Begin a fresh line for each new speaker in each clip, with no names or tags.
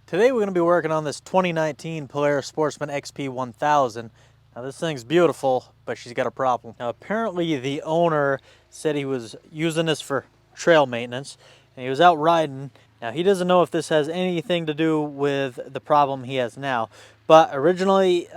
Today we're going to be working on this 2019 Polaris Sportsman XP 1000. Now this thing's beautiful, but she's got a problem. Now apparently the owner said he was using this for trail maintenance, and he was out riding. Now he doesn't know if this has anything to do with the problem he has now, but originally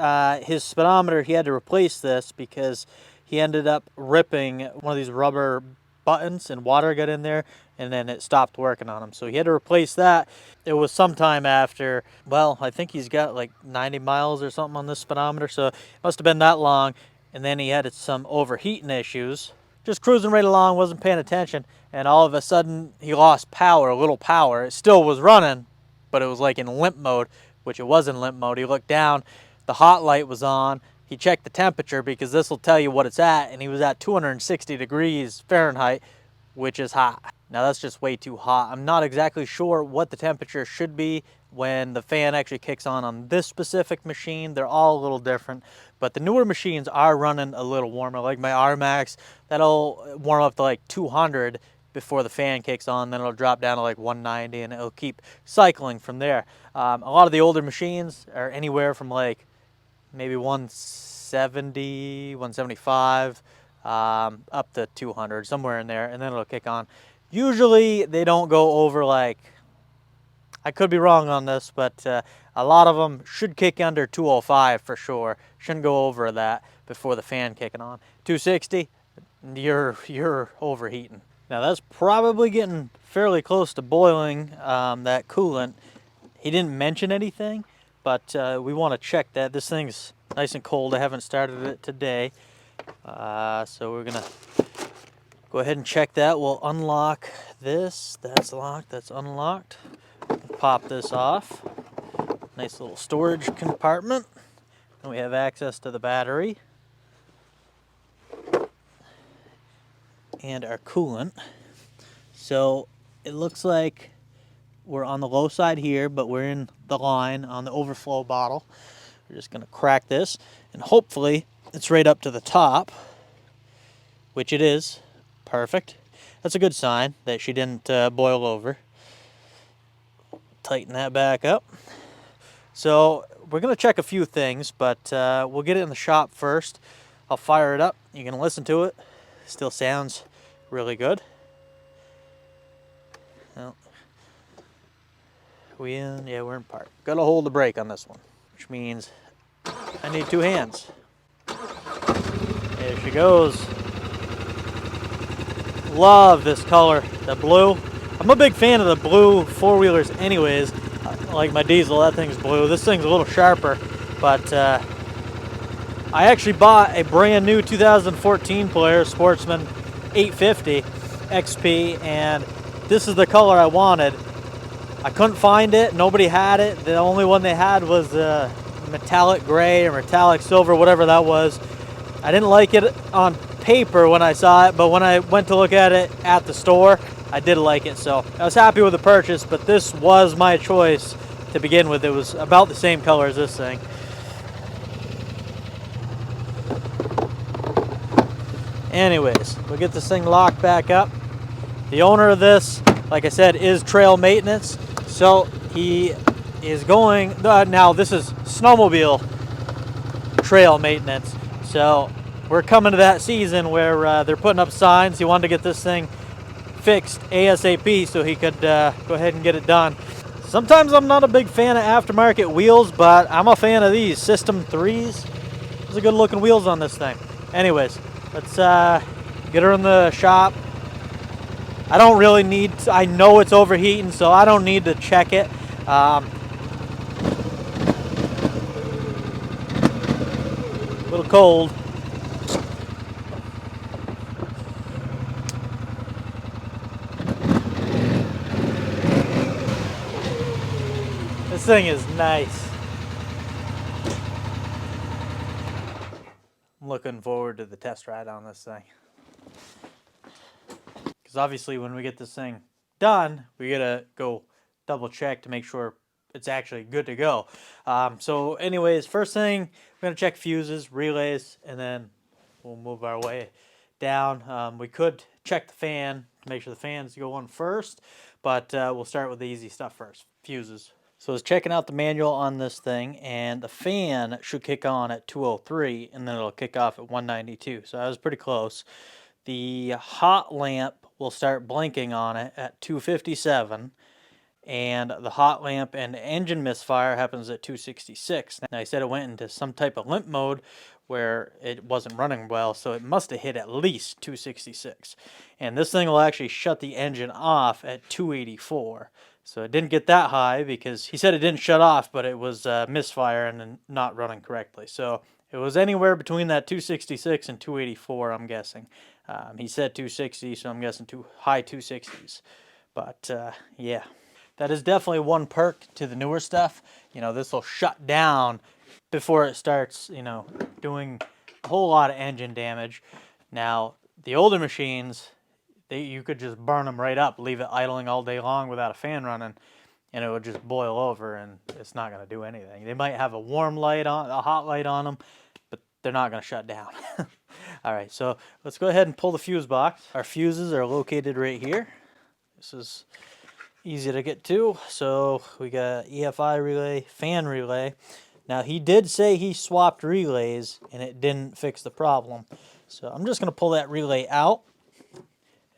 his speedometer, he had to replace this because he ended up ripping one of these rubber buttons and water got in there, and then it stopped working on him. So he had to replace that. It was sometime after, well, I think he's got like 90 miles or something on this speedometer, so it must have been that long. And then he had some overheating issues. Just cruising right along, wasn't paying attention, and all of a sudden he lost power, a little power. It still was running, but it was like in limp mode, which it was in limp mode. He looked down, the hot light was on. He checked the temperature because this will tell you what it's at, and he was at 260 degrees Fahrenheit, which is hot. Now that's just way too hot. I'm not exactly sure what the temperature should be when the fan actually kicks on this specific machine. They're all a little different, but the newer machines are running a little warmer. Like my R-Max, that'll warm up to like 200 before the fan kicks on, then it'll drop down to like 190, and it'll keep cycling from there. A lot of the older machines are anywhere from like maybe 170, 175, up to 200, somewhere in there, and then it'll kick on. Usually they don't go over like, I could be wrong on this, but a lot of them should kick under 205 for sure. Shouldn't go over that before the fan kicking on. 260, you're overheating. Now that's probably getting fairly close to boiling, that coolant. He didn't mention anything, but we want to check that. This thing's nice and cold. I haven't started it today. So we're gonna go ahead and check that. We'll unlock this. That's locked, that's unlocked. Pop this off. Nice little storage compartment. And we have access to the battery and our coolant. So it looks like we're on the low side here, but we're in the line on the overflow bottle. We're just gonna crack this, and hopefully it's right up to the top, which it is. Perfect. That's a good sign that she didn't boil over. Tighten that back up. So we're gonna check a few things, but we'll get it in the shop first. I'll fire it up. You can listen to it. Still sounds really good. Well, we in? Yeah, we're in park. Gotta hold the brake on this one, which means I need two hands. There she goes. Love this color, the blue. I'm a big fan of the blue four-wheelers anyways. Like my diesel, that thing's blue. This thing's a little sharper, but I actually bought a brand new 2014 Polaris Sportsman 850 XP, and this is the color I wanted. I couldn't find it. Nobody had it. The only one they had was metallic gray or metallic silver, whatever that was. I didn't like it on paper when I saw it, but when I went to look at it at the store, I did like it. So I was happy with the purchase, but this was my choice to begin with. It was about the same color as this thing. Anyways, we'll get this thing locked back up. The owner of this, like I said, is trail maintenance. So he is going, now this is snowmobile trail maintenance. So we're coming to that season where they're putting up signs. He wanted to get this thing fixed ASAP so he could go ahead and get it done. Sometimes I'm not a big fan of aftermarket wheels, but I'm a fan of these System 3s. There's a good looking wheels on this thing. Anyways, let's get her in the shop. I don't really need, I know it's overheating, so I don't need to check it. A little cold. This thing is nice. I'm looking forward to the test ride on this thing. Because obviously when we get this thing done, we gotta go double check to make sure it's actually good to go. So anyways, first thing, we're gonna check fuses, relays, and then we'll move our way down. We could check the fan to make sure the fans go on first, but we'll start with the easy stuff first, fuses. So I was checking out the manual on this thing, and the fan should kick on at 203, and then it'll kick off at 192. So I was pretty close. The hot lamp will start blinking on it at 257, and the hot lamp and engine misfire happens at 266. Now I said it went into some type of limp mode where it wasn't running well, so it must have hit at least 266. And this thing will actually shut the engine off at 284. So it didn't get that high because he said it didn't shut off, but it was misfire and not running correctly. So it was anywhere between that 266 and 284, I'm guessing. He said 260, so I'm guessing high 260s. But yeah, that is definitely one perk to the newer stuff. You know, this will shut down before it starts, you know, doing a whole lot of engine damage. Now, the older machines, you could just burn them right up, leave it idling all day long without a fan running, and it would just boil over, and it's not going to do anything. They might have a warm light on, a hot light on them, but they're not going to shut down. All right, so let's go ahead and pull the fuse box. Our fuses are located right here. This is easy to get to. So we got EFI relay, fan relay. Now he did say he swapped relays and it didn't fix the problem. So I'm just going to pull that relay out.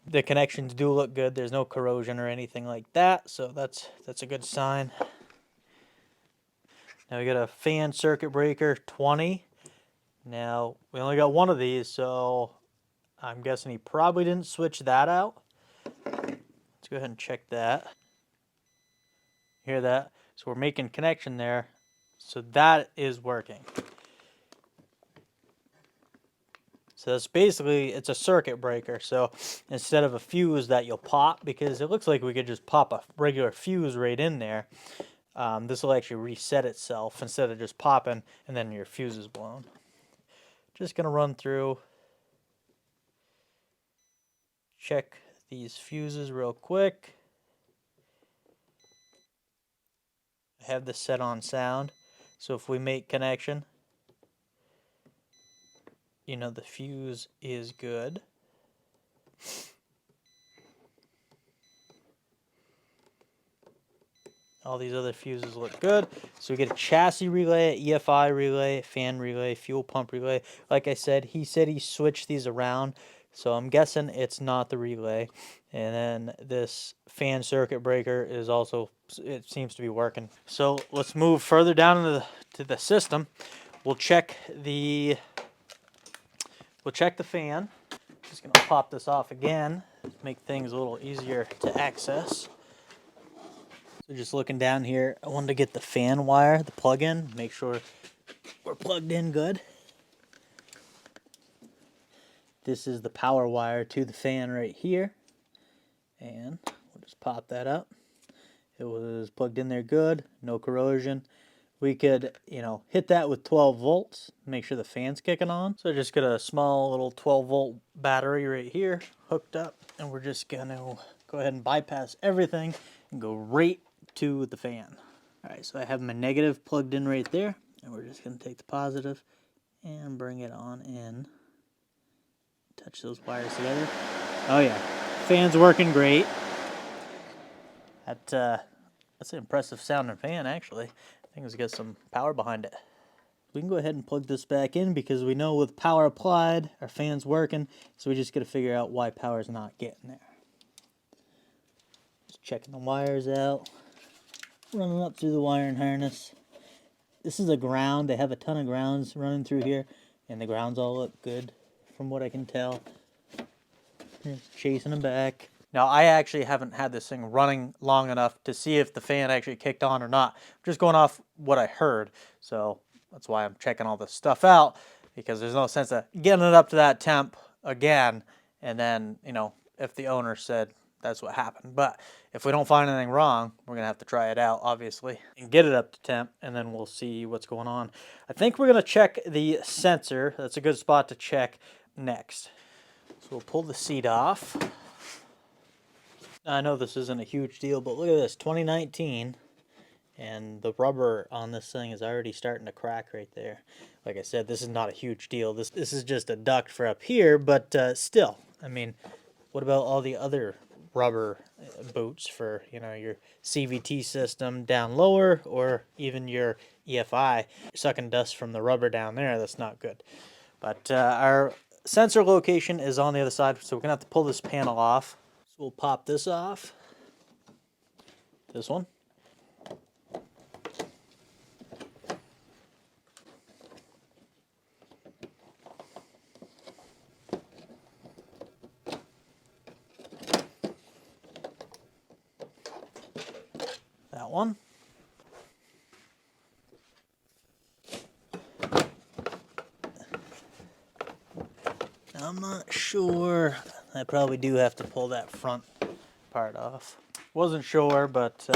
The connections do look good. There's no corrosion or anything like that, so that's a good sign. Now we got a fan circuit breaker 20. Now we only got one of these, so I'm guessing he probably didn't switch that out. Let's go ahead and check that. Hear that? So we're making connection there. So that is working. So that's basically, it's a circuit breaker. So instead of a fuse that you'll pop, because it looks like we could just pop a regular fuse right in there, this will actually reset itself instead of just popping and then your fuse is blown. Just going to run through, check these fuses real quick. I have this set on sound, so if we make connection, you know the fuse is good. All these other fuses look good. So we get a chassis relay, EFI relay, fan relay, fuel pump relay. Like I said, he switched these around, so I'm guessing it's not the relay. And then this fan circuit breaker is also, it seems to be working. So let's move further down into the system. We'll check the fan. Just gonna pop this off again, make things a little easier to access. So just looking down here, I wanted to get the fan wire, the plug-in, make sure we're plugged in good. This is the power wire to the fan right here. And we'll just pop that up. It was plugged in there good, no corrosion. We could, you know, hit that with 12 volts, make sure the fan's kicking on. So I just got a small little 12 volt battery right here hooked up, and we're just gonna go ahead and bypass everything and go right to the fan. All right, so I have my negative plugged in right there, and we're just gonna take the positive and bring it on in. Touch those wires together. Oh yeah, fan's working great. That's an impressive sounding fan, actually. I think it's got some power behind it. We can go ahead and plug this back in because we know with power applied, our fan's working, so we just got to figure out why power's not getting there. Just checking the wires out, running up through the wiring harness. This is a ground. They have a ton of grounds running through here, and the grounds all look good from what I can tell. Just chasing them back. Now, I actually haven't had this thing running long enough to see if the fan actually kicked on or not. I'm just going off what I heard, so that's why I'm checking all this stuff out, because there's no sense of getting it up to that temp again, and then, you know, if the owner said that's what happened. But if we don't find anything wrong, we're going to have to try it out, obviously, and get it up to temp, and then we'll see what's going on. I think we're going to check the sensor. That's a good spot to check next. So we'll pull the seat off. I know this isn't a huge deal, but look at this, 2019, and the rubber on this thing is already starting to crack right there. Like I said, this is not a huge deal. This is just a duct for up here, but still, I mean, what about all the other rubber boots for, you know, your CVT system down lower, or even your EFI, sucking dust from the rubber down there. That's not good. But our sensor location is on the other side, so we're gonna have to pull this panel off. So we'll pop this off. This one. That one. I'm not sure. I probably do have to pull that front part off. Wasn't sure, but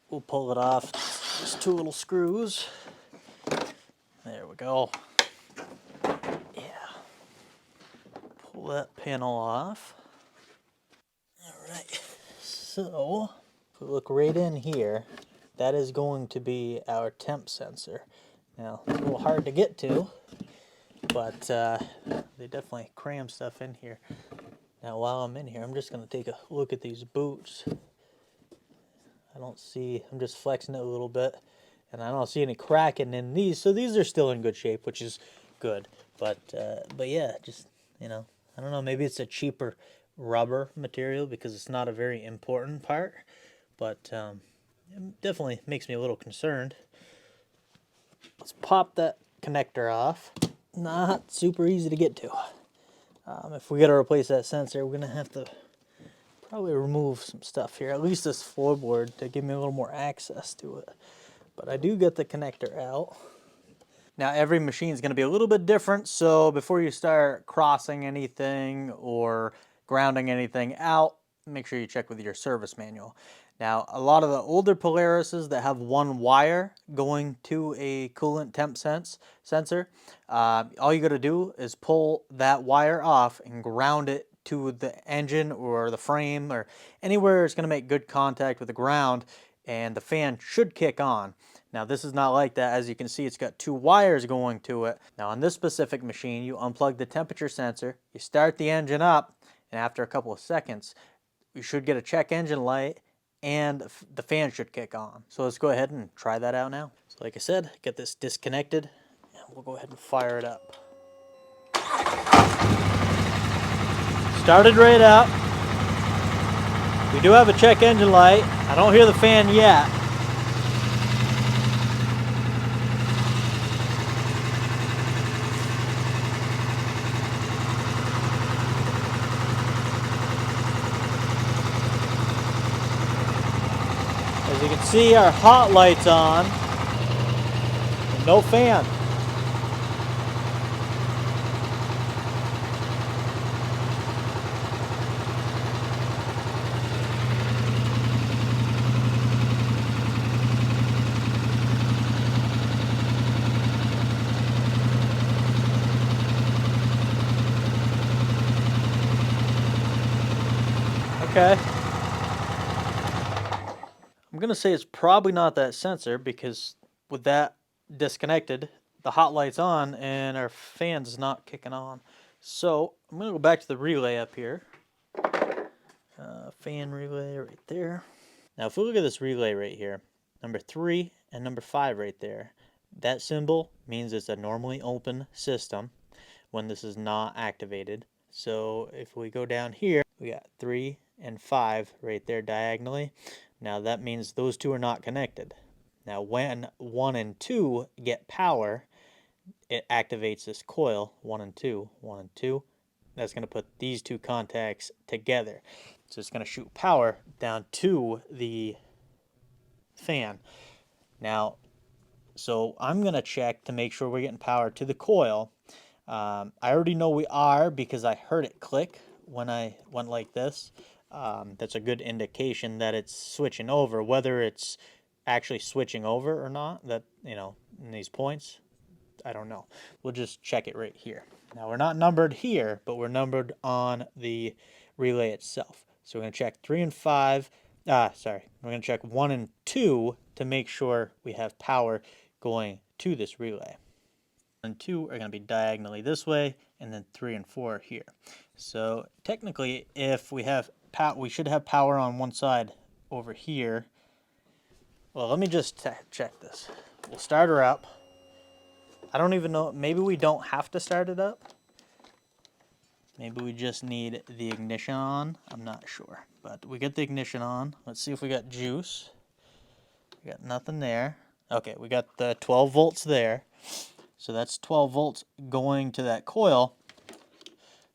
we'll pull it off. Just two little screws. There we go. Yeah. Pull that panel off. Alright. So, if we look right in here, that is going to be our temp sensor. Now, it's a little hard to get to, but they definitely cram stuff in here. Now, while I'm in here, I'm just going to take a look at these boots. I don't see, I'm just flexing it a little bit, and I don't see any cracking in these, so these are still in good shape, which is good. But yeah, just, you know, I don't know, maybe it's a cheaper rubber material because it's not a very important part, but it definitely makes me a little concerned. Let's pop that connector off. Not super easy to get to. If we got to replace that sensor, we're going to have to probably remove some stuff here, at least this floorboard, to give me a little more access to it. But I do get the connector out. Now every machine is going to be a little bit different, so before you start crossing anything or grounding anything out, make sure you check with your service manual. Now, a lot of the older Polarises that have one wire going to a coolant temp sensor, all you got to do is pull that wire off and ground it to the engine or the frame or anywhere it's going to make good contact with the ground, and the fan should kick on. Now, this is not like that. As you can see, it's got two wires going to it. Now, on this specific machine, you unplug the temperature sensor, you start the engine up, and after a couple of seconds, you should get a check engine light, and the fan should kick on. So let's go ahead and try that out now. So like I said, get this disconnected, and we'll go ahead and fire it up. Started right up. We do have a check engine light. I don't hear the fan yet. As you can see, our hot light's on, and no fan. Okay. I'm gonna say it's probably not that sensor, because with that disconnected, the hot light's on and our fan's not kicking on. So I'm gonna go back to the relay up here. Fan relay right there. Now if we look at this relay right here, number 3 and number 5 right there, that symbol means it's a normally open system when this is not activated. So if we go down here, we got 3 and 5 right there diagonally. Now that means those two are not connected. Now when 1 and 2 get power, it activates this coil, 1 and 2, 1 and 2. That's going to put these two contacts together. So it's going to shoot power down to the fan. Now, so I'm going to check to make sure we're getting power to the coil. I already know we are because I heard it click when I went like this. That's a good indication that it's switching over. Whether it's actually switching over or not, that, you know, in these points, I don't know. We'll just check it right here. Now, we're not numbered here, but we're numbered on the relay itself. So we're going to check 3 and 5. We're going to check 1 and 2 to make sure we have power going to this relay. And 2 are going to be diagonally this way, and then 3 and 4 here. So technically, if we have we should have power on one side over here. Well, let me just check this. We'll start her up. I don't even know, maybe we don't have to start it up. Maybe we just need the ignition on. I'm not sure, but we get the ignition on. Let's see if we got juice. We got nothing there. Okay, we got the 12 volts there. So that's 12 volts going to that coil.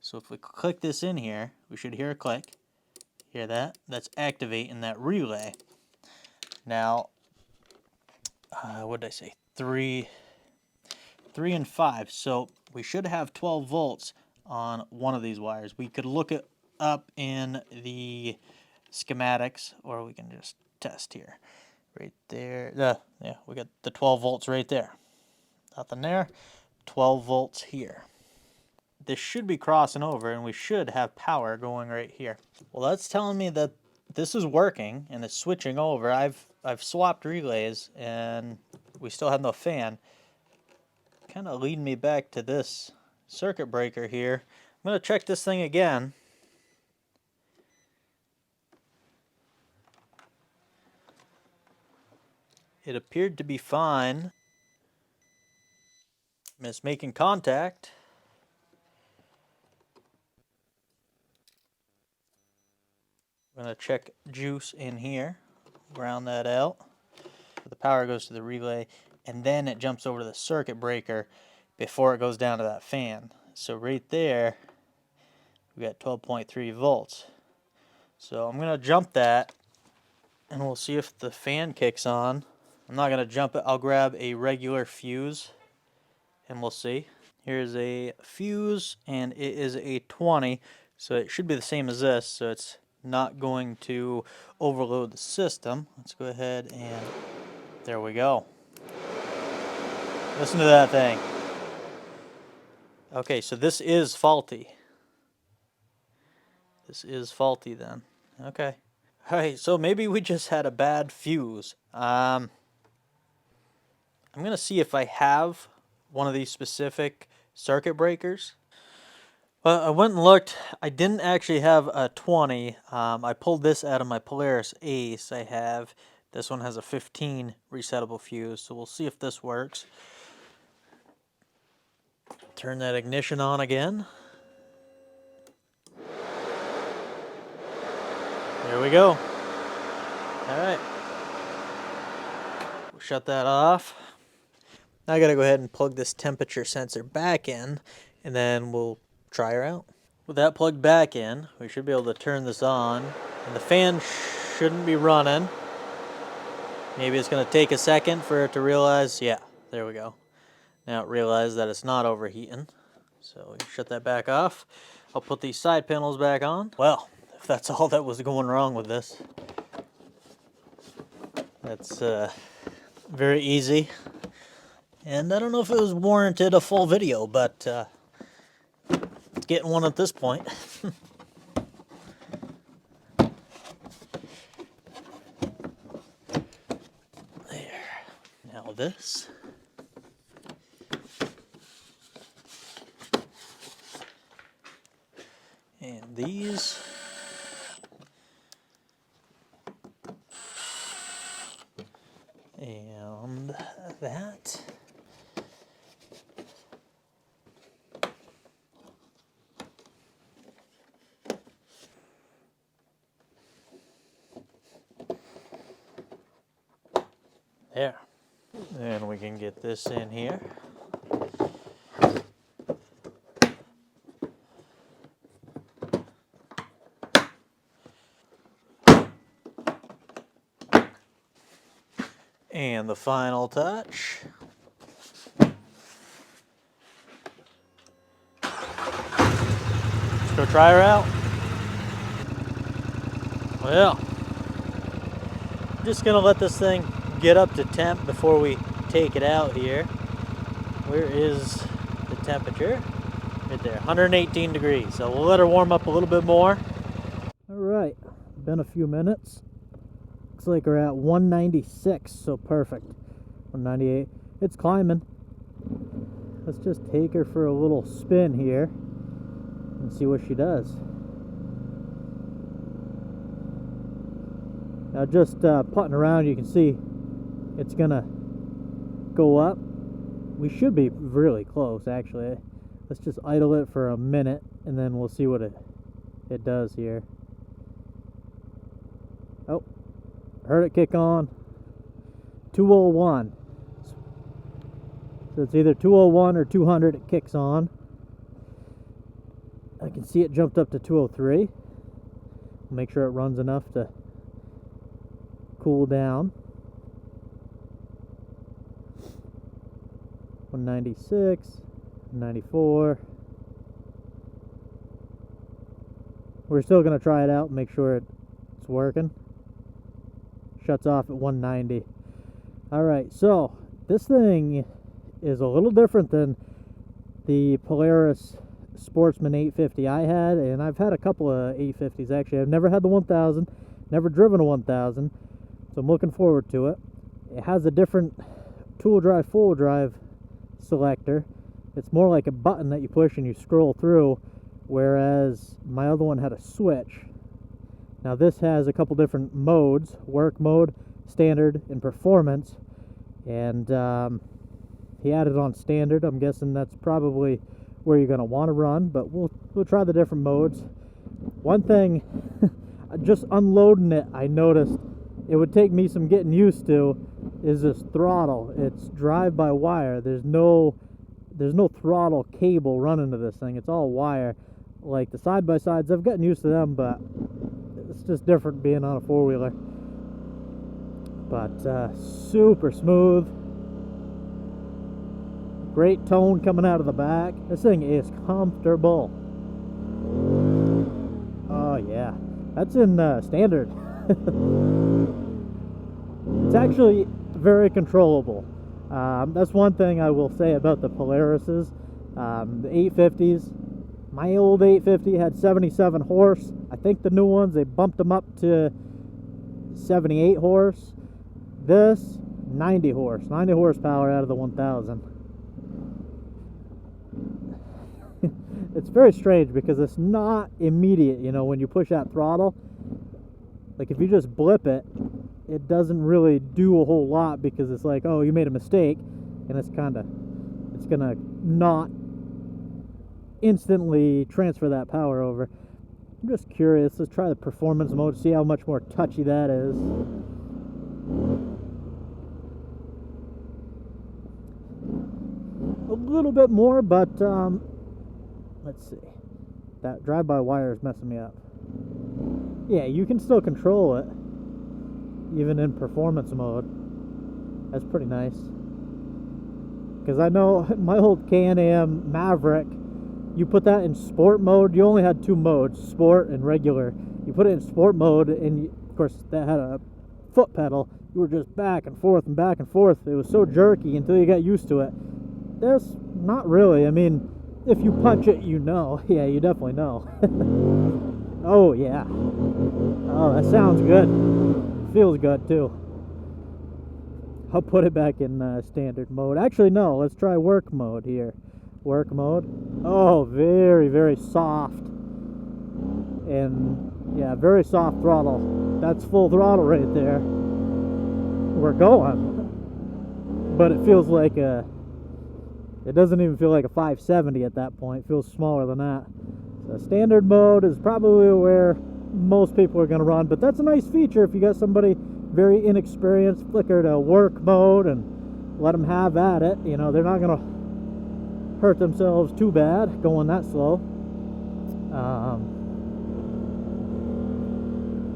So if we click this in here, we should hear a click. Hear that? That's activating that relay. Now, what did I say? 3 and 5. So we should have 12 volts on one of these wires. We could look it up in the schematics, or we can just test here. Right there. Yeah, we got the 12 volts right there. Nothing there. 12 volts here. This should be crossing over, and we should have power going right here. Well, that's telling me that this is working and it's switching over. I've swapped relays, and we still have no fan. Kind of leading me back to this circuit breaker here. I'm going to check this thing again. It appeared to be fine. It's making contact. I'm going to check juice in here, ground that out. The power goes to the relay, and then it jumps over to the circuit breaker before it goes down to that fan. So right there, we got 12.3 volts. So I'm going to jump that, and we'll see if the fan kicks on. I'm not going to jump it. I'll grab a regular fuse, and we'll see. Here's a fuse, and it is a 20, so it should be the same as this, so it's not going to overload the system. Let's go ahead and there we go. Listen to that thing. Okay, so this is faulty. This is faulty then. Okay. Alright, so maybe we just had a bad fuse. I'm going to see if I have one of these specific circuit breakers. Well, I went and looked. I didn't actually have a 20. I pulled this out of my Polaris Ace. I have. This one has a 15 resettable fuse, so we'll see if this works. Turn that ignition on again. There we go. Alright. We'll shut that off. Now I gotta go ahead and plug this temperature sensor back in, and then we'll try her out. With that plugged back in, we should be able to turn this on, and the fan shouldn't be running. Maybe it's going to take a second for it to realize, yeah, there we go. Now it realized that it's not overheating. So we shut that back off. I'll put these side panels back on. Well, if that's all that was going wrong with this, that's very easy. And I don't know if it was warranted a full video, but it's getting one at this point. Now this. And these. And that. There. And we can get this in here. And the final touch. Let's go try her out. Well, I'm just gonna let this thing get up to temp before we take it out here. Where is the temperature? Right there, 118 degrees. So we'll let her warm up a little bit more. All right, been a few minutes. Looks like we're at 196, so perfect. 198, it's climbing. Let's just take her for a little spin here and see what she does. Now just putting around, you can see it's gonna go up. We should be really close, actually. Let's just idle it for a minute, and then we'll see what it does here. Oh, heard it kick on. 201. So it's either 201 or 200 it kicks on. I can see it jumped up to 203. Make sure it runs enough to cool down. 196, 94. We're still going to try it out and make sure it's working. Shuts off at 190. Alright, so this thing is a little different than the Polaris Sportsman 850 I had, and I've had a couple of 850s actually. I've never had the 1000, never driven a 1000, so I'm looking forward to it. It has a different tool drive, full drive selector. It's more like a button that you push and you scroll through, whereas my other one had a switch. Now this has a couple different modes: work mode, standard, and performance. And he added on standard. I'm guessing that's probably where you're going to want to run, but we'll try the different modes. One thing, just unloading it, I noticed it would take me some getting used to, is this throttle. It's drive-by-wire. There's no throttle cable running to this thing. It's all wire. Like the side-by-sides, I've gotten used to them, but it's just different being on a four-wheeler. But super smooth. Great tone coming out of the back. This thing is comfortable. Oh yeah, that's in standard. It's actually very controllable. That's one thing I will say about the Polarises. The 850s, my old 850 had 77 horse. I think the new ones, they bumped them up to 78 horse. This, 90 horsepower out of the 1000. It's very strange because it's not immediate, you know, when you push that throttle. Like if you just blip it, it doesn't really do a whole lot because it's like, oh, you made a mistake, and it's gonna not instantly transfer that power over. I'm just curious. Let's try the performance mode, see how much more touchy that is. A little bit more, but let's see. That drive-by-wire is messing me up. Yeah, you can still control it, even in performance mode. That's pretty nice. Because I know my old Can-Am Maverick, you put that in sport mode, you only had two modes, sport and regular. You put it in sport mode, and of course that had a foot pedal. You were just back and forth and back and forth. It was so jerky until you got used to it. There's not really. I mean, if you punch it, you know. Yeah, you definitely know. Oh, yeah. Oh, that sounds good. Feels good, too. I'll put it back in standard mode. Actually, no. Let's try work mode here. Work mode. Oh, very, very soft. And, yeah, very soft throttle. That's full throttle right there. We're going. But it feels like a... It doesn't even feel like a 570 at that point. It feels smaller than that. So standard mode is probably where most people are going to run, but that's a nice feature if you got somebody very inexperienced. Flicker to work mode and let them have at it. You know, they're not going to hurt themselves too bad going that slow.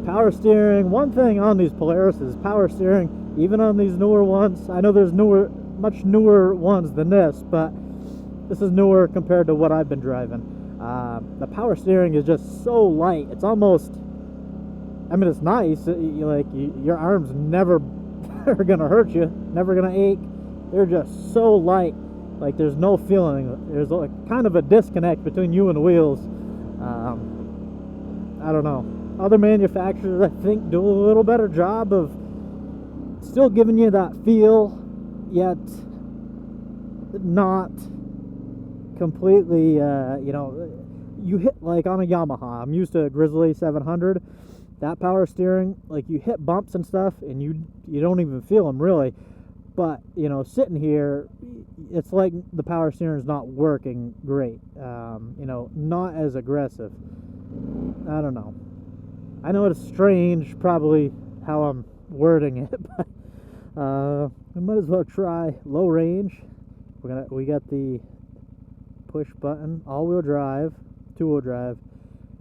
Power steering. One thing on these Polaris is power steering, even on these newer ones. I know there's much newer ones than this, but this is newer compared to what I've been driving. The power steering is just so light. It's almost, I mean, it's nice. Your arms never are gonna hurt you, never gonna ache. They're just so light. Like there's no feeling. There's like kind of a disconnect between you and the wheels. I don't know. Other manufacturers, I think, do a little better job of still giving you that feel, yet not completely, you know, you hit like on a Yamaha. I'm used to a Grizzly 700. that power steering, like you hit bumps and stuff and you don't even feel them really. But, you know, sitting here, it's like the power steering is not working great. You know, not as aggressive. I don't know. I know it's strange, probably, how I'm wording it, but we might as well try low range. We got the push button, all-wheel drive, two-wheel drive.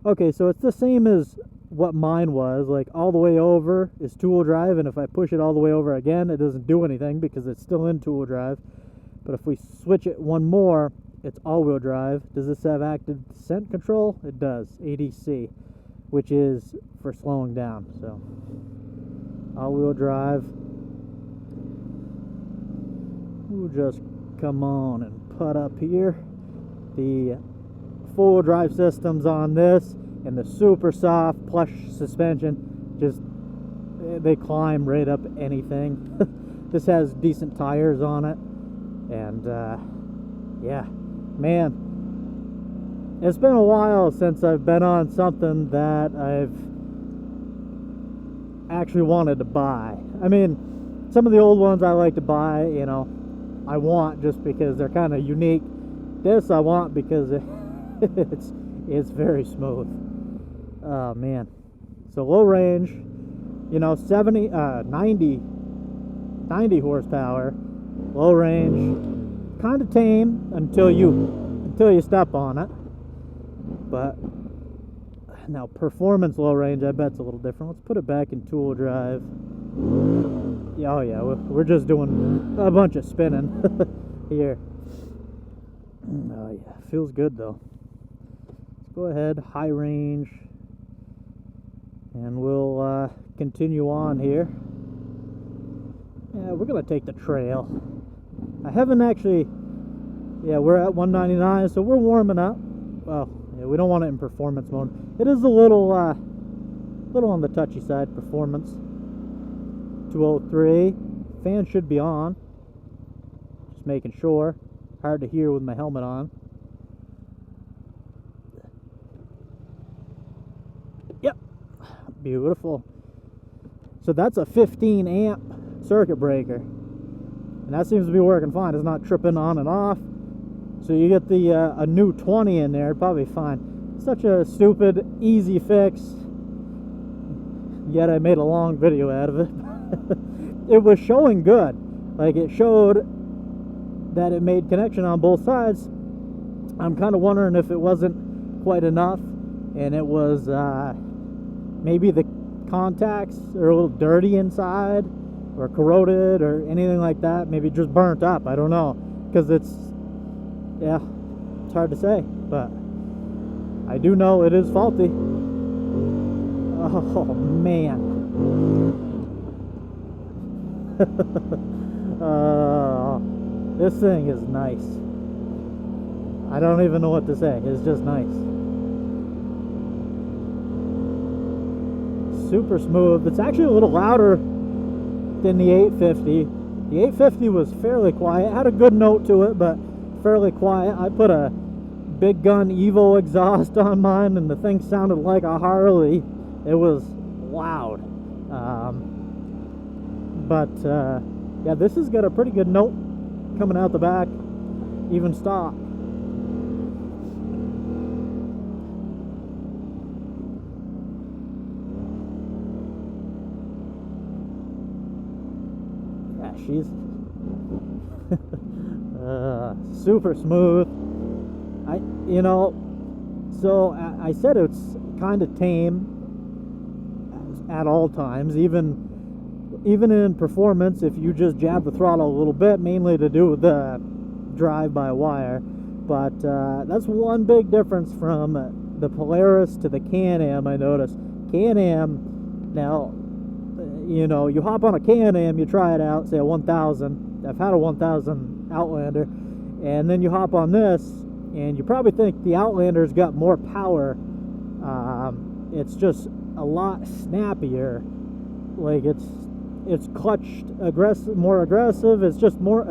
Okay, so it's the same as what mine was, like all the way over is two-wheel drive, and if I push it all the way over again, it doesn't do anything because it's still in two-wheel drive. But if we switch it one more, it's all-wheel drive. Does this have active descent control? It does, ADC, which is for slowing down. So all-wheel drive. We'll just come on and put up here. The full drive systems on this, and the super soft plush suspension, just they climb right up anything. This has decent tires on it, and yeah, man, it's been a while since I've been on something that I've actually wanted to buy. I mean, some of the old ones I like to buy, you know, I want just because they're kind of unique. This I want because it's very smooth. Oh man. So low range, you know, 90 horsepower, low range, kind of tame until you step on it. But now performance low range, I bet it's a little different. Let's put it back in two-wheel drive. Yeah, oh yeah, we're just doing a bunch of spinning here. Oh yeah, feels good though. Let's go ahead, high range, and we'll continue on here. Yeah, we're gonna take the trail. I haven't actually, yeah, we're at 199, so we're warming up. Well, yeah, we don't want it in performance mode. It is a little on the touchy side, performance. 203, fan should be on. Just making sure. Hard to hear with my helmet on. Yep, beautiful. So that's a 15 amp circuit breaker, and that seems to be working fine. It's not tripping on and off. So you get the a new 20 in there, probably fine. Such a stupid, easy fix, yet I made a long video out of it. It was showing good. Like, it showed that it made connection on both sides. I'm kind of wondering if it wasn't quite enough, and it was maybe the contacts are a little dirty inside, or corroded, or anything like that. Maybe just burnt up, I don't know, because it's hard to say, but I do know it is faulty. Oh man. This thing is nice. I don't even know what to say. It's just nice. Super smooth. It's actually a little louder than the 850. The 850 was fairly quiet. It had a good note to it, but fairly quiet. I put a Big Gun Evo exhaust on mine, and the thing sounded like a Harley. It was loud. Yeah, this has got a pretty good note coming out the back, even stock. Yeah, she's super smooth. So I said it's kind of tame at all times, even in performance, if you just jab the throttle a little bit, mainly to do with the drive-by-wire. But that's one big difference from the Polaris to the Can-Am, I noticed. Can-Am, now, you know, you hop on a Can-Am, you try it out, say a 1000. I've had a 1000 Outlander, and then you hop on this, and you probably think the Outlander's got more power. It's just a lot snappier. Like, it's clutched more aggressive. It's just more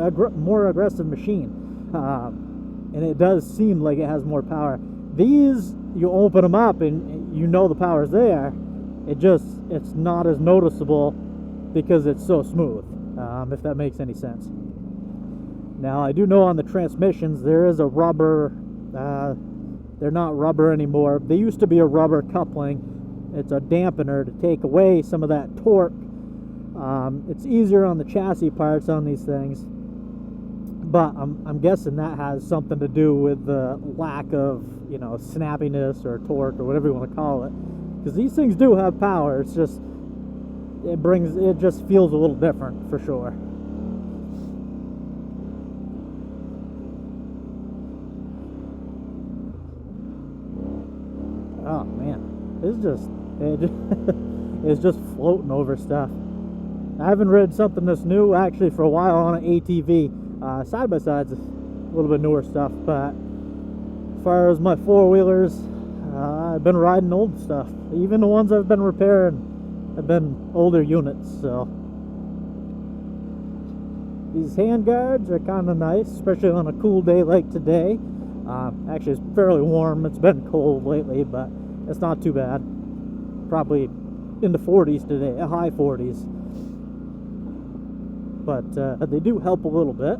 aggressive machine, and it does seem like it has more power. These, you open them up and you know the power's there, it's not as noticeable because it's so smooth, if that makes any sense. Now, I do know on the transmissions there is a rubber, they're not rubber anymore. They used to be a rubber coupling. It's a dampener to take away some of that torque. It's easier on the chassis parts on these things, but I'm guessing that has something to do with the lack of, you know, snappiness or torque or whatever you want to call it. Because these things do have power. It's just it just feels a little different for sure. Oh man, it's just floating over stuff. I haven't ridden something that's new actually for a while on an ATV. Side by sides, a little bit newer stuff, but as far as my four-wheelers, I've been riding old stuff. Even the ones I've been repairing have been older units. So these hand guards are kind of nice, especially on a cool day like today. Actually, it's fairly warm. It's been cold lately, but it's not too bad. Probably in the 40s today, high 40s. But they do help a little bit.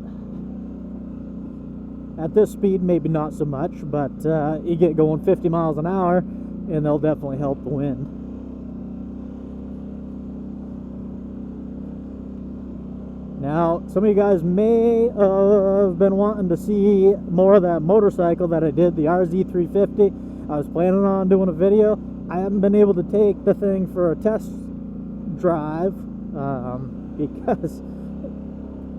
At this speed, maybe not so much, but you get going 50 miles an hour, and they'll definitely help the wind. Now, some of you guys may have been wanting to see more of that motorcycle that I did, the RZ350. I was planning on doing a video. I haven't been able to take the thing for a test drive because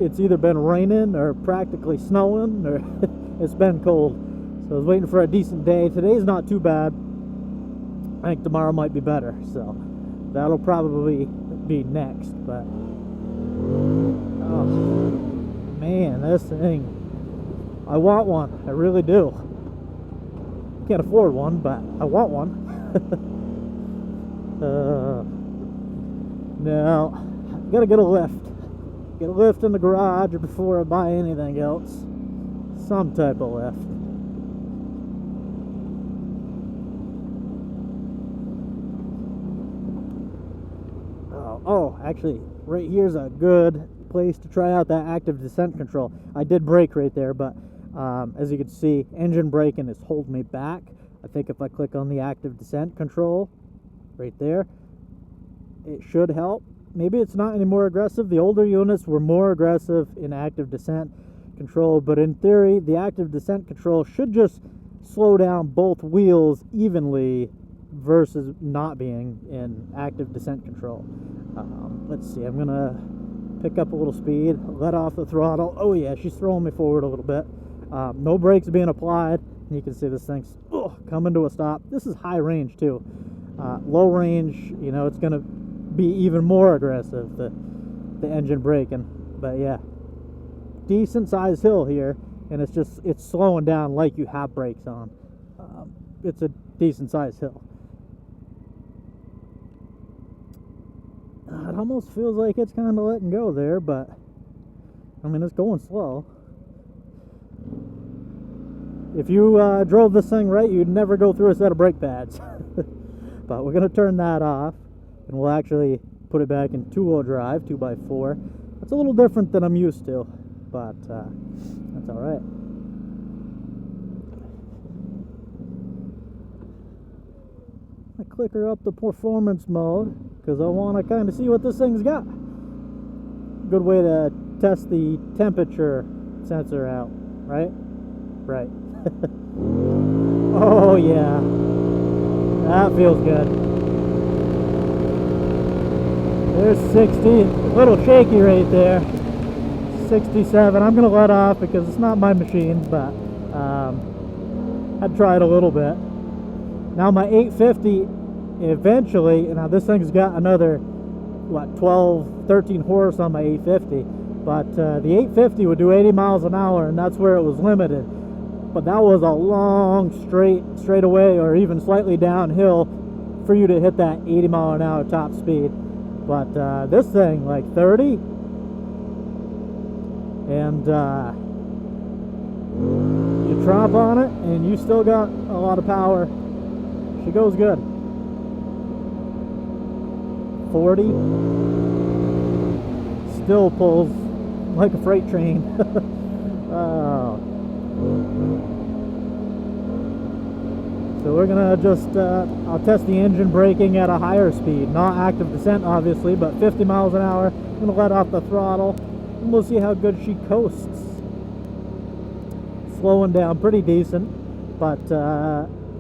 it's either been raining or practically snowing, or it's been cold. So I was waiting for a decent day. Today's not too bad. I think tomorrow might be better, so that'll probably be next. But oh man, this thing, I want one. I really do. Can't afford one, but I want one. Now I gotta get a lift. Get a lift in the garage before I buy anything else. Some type of lift. Oh, actually, right here's a good place to try out that active descent control. I did brake right there, but as you can see, engine braking is holding me back. I think if I click on the active descent control right there, it should help. Maybe it's not any more aggressive. The older units were more aggressive in active descent control, but in theory, the active descent control should just slow down both wheels evenly versus not being in active descent control. Let's see, I'm gonna pick up a little speed, let off the throttle. Oh yeah, she's throwing me forward a little bit. No brakes being applied. You can see this thing's coming to a stop. This is high range too. Low range, you know, it's gonna be even more aggressive, the engine braking. But yeah, decent sized hill here, and it's slowing down like you have brakes on. It's a decent sized hill. It almost feels like it's kind of letting go there, but I mean, it's going slow. If you drove this thing right, you'd never go through a set of brake pads. But we're going to turn that off, and we'll actually put it back in two-wheel drive, 2x4. That's a little different than I'm used to, but that's all right. I click her up the performance mode because I want to kind of see what this thing's got. Good way to test the temperature sensor out, right? Right. Oh yeah, that feels good. There's 60, a little shaky right there. 67. I'm gonna let off because it's not my machine, but I'd try it a little bit. Now my 850 eventually, now this thing's got another what, 12, 13 horse on my 850, but the 850 would do 80 miles an hour, and that's where it was limited. But that was a long straight away or even slightly downhill for you to hit that 80 mile an hour top speed. But this thing, like 30, and you tromp on it and you still got a lot of power. She goes good. 40. Still pulls like a freight train. Oh. So we're gonna just, I'll test the engine braking at a higher speed, not active descent obviously, but 50 miles an hour. I'm gonna let off the throttle and we'll see how good she coasts. Slowing down pretty decent, but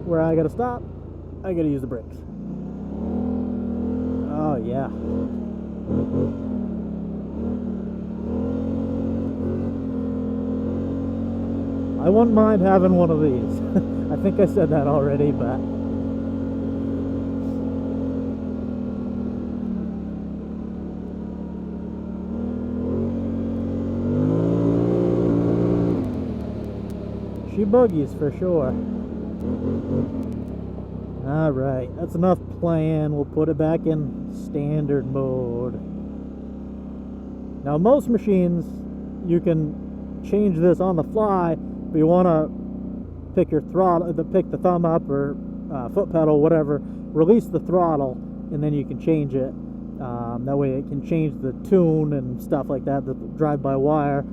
where I gotta stop, I gotta use the brakes. Oh yeah. I wouldn't mind having one of these. I think I said that already, but she boogies for sure. Alright, that's enough playing. We'll put it back in standard mode. Now most machines, you can change this on the fly, but you want to pick your throttle, pick the thumb up or foot pedal, whatever, release the throttle, and then you can change it. That way it can change the tune and stuff like that, the drive-by-wire.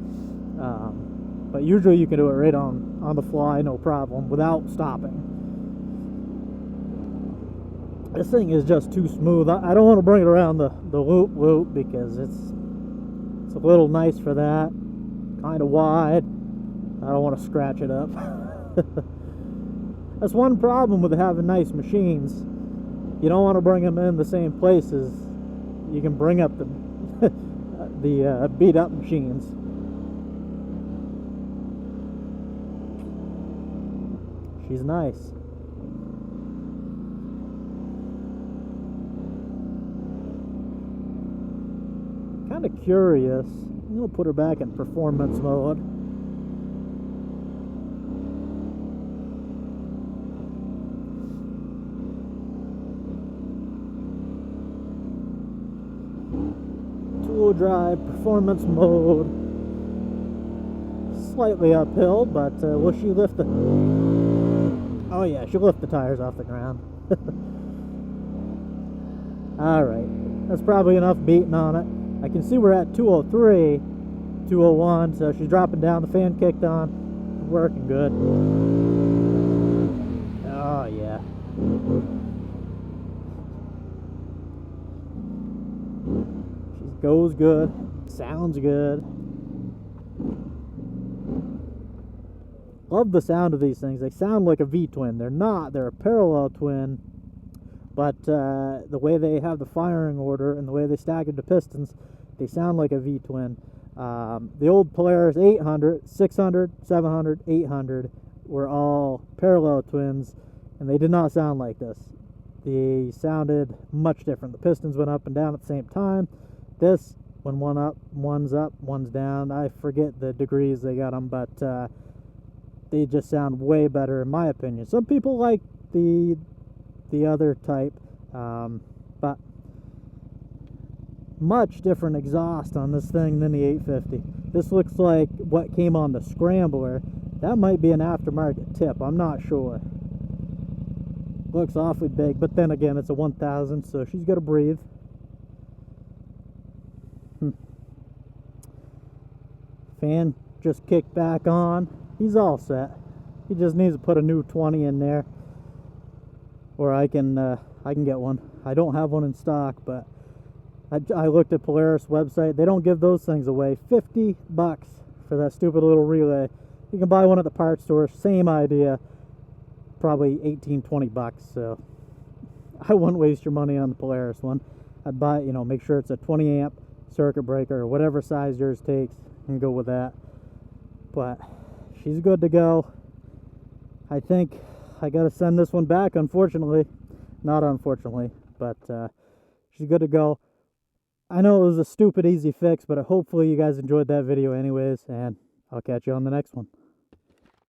But usually you can do it right on the fly, no problem, without stopping. This thing is just too smooth. I don't want to bring it around the loop because it's a little nice for that. Kind of wide. I don't want to scratch it up. That's one problem with having nice machines. You don't want to bring them in the same places. You can bring up the the beat up machines. She's nice. Kind of curious. I'm gonna put her back in performance mode. Two-wheel drive, performance mode. Slightly uphill, but will she lift the... Oh yeah, she'll lift the tires off the ground. Alright, that's probably enough beating on it. I can see we're at 203, 201, so she's dropping down, the fan kicked on, working good. Oh yeah. She goes good, sounds good. Love the sound of these things. They sound like a V-twin. They're not, they're a parallel twin, but the way they have the firing order and the way they staggered the pistons, they sound like a V-twin. The old Polaris 800, 600, 700, 800 were all parallel twins, and they did not sound like this. They sounded much different. The pistons went up and down at the same time. This, when one up, one's down. I forget the degrees they got them, but they just sound way better in my opinion. Some people like the other type, but much different exhaust on this thing than the 850. This looks like what came on the Scrambler. That might be an aftermarket tip, I'm not sure. Looks awfully big, but then again it's a 1000, so she's got to breathe. Fan just kicked back on. He's all set. He just needs to put a new 20 in there, or I can get one. I don't have one in stock, but I looked at Polaris website. They don't give those things away. $50 for that stupid little relay. You can buy one at the parts store. Same idea. Probably $18-20. So I wouldn't waste your money on the Polaris one. I'd buy, make sure it's a 20 amp circuit breaker or whatever size yours takes, and go with that. But she's good to go. I think I gotta send this one back, unfortunately. Not unfortunately, but she's good to go. I know it was a stupid easy fix, but hopefully you guys enjoyed that video anyways, and I'll catch you on the next one.